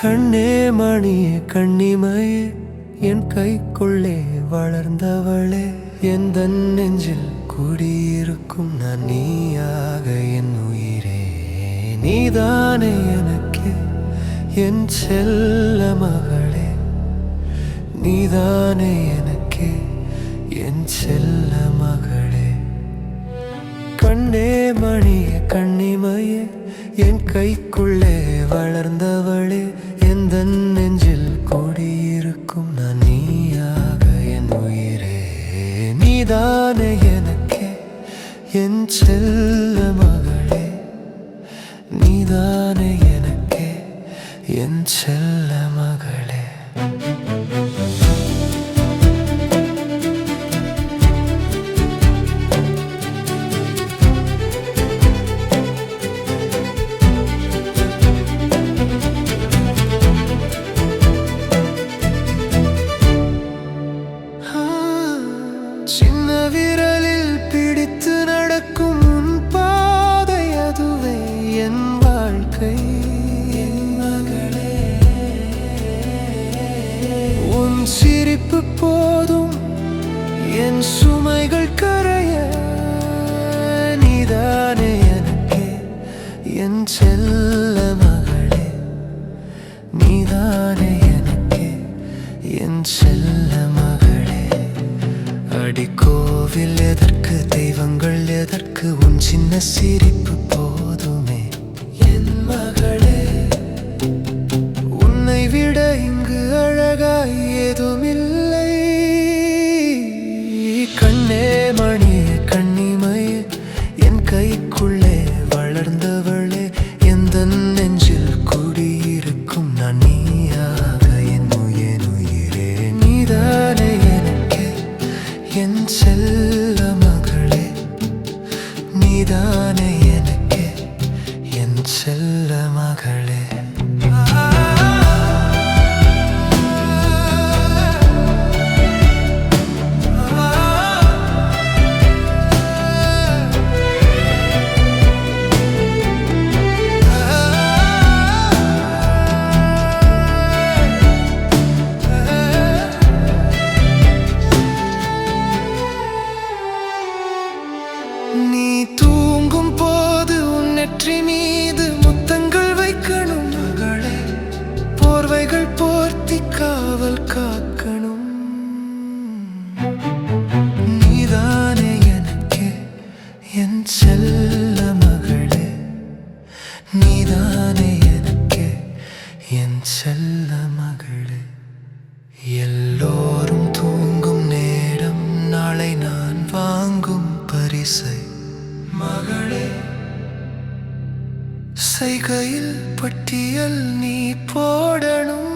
கண்ணே மணியே கண்ணிமையே என் கைக்குள்ளே வளர்ந்தவளே எந்த நெஞ்சில் குடியிருக்கும் நான் நீயாக என் உயிரே நீதானே எனக்கு என் செல்ல மகளே நீதானே எனக்கு என் செல்ல மகளே கண்ணே மணியே கண்ணிமையே என் கைக்குள்ளே வளர்ந்தவளே எந்த நெஞ்சில் கூடியிருக்கும் நான் நீயாக என் உயிரே நீதானே எனக்கு என் செல்ல மகளே நீதானே எனக்கு என் செல்ல மகளே சின்ன விரலில் பிடித்து நடக்கும் உன் பாதை அதுவே என் வாழ்க்கை மகளே உன் சிரிப்பு போதும் என் சுமைகள் கரைய நீதானே எனக்கு என் செல்ல மகளே நீதானே எனக்கு என் செல்ல மகளே அடிக்கோவில் எதற்கு தெய்வங்கள் எதற்கு உன் சின்ன சிரிப்பு போதுமே என் மகளே உன்னை விட இங்கு அழகாய் ஏதுமில்லை கண்ணே மணியே கண்ணிமையே என் கைக்குள்ளே வளர்ந்தவளே எந்த நெஞ்சில் குடியிருக்கும் நான் நீயாக என் உயிரே நீதானே எனக்கு என் செல்ல மகளே நீதானே எனக்கு என் செல்ல மகளே நீ தூங்கும் போது உன் நெற்றி மீது முத்தங்கள் வைக்கணும் மகளே போர்வைகள் போர்த்தி காவல் காக்கணும் நீதானே எனக்கு என் செல்ல மகளே நீதானே எனக்கு என் செல்ல மகளே எல்லோரும் தூங்கும் நேரம் நாளை நான் வாங்கும் பரிசை மகளே செய்கையில் பட்டியல் நீ போடணும்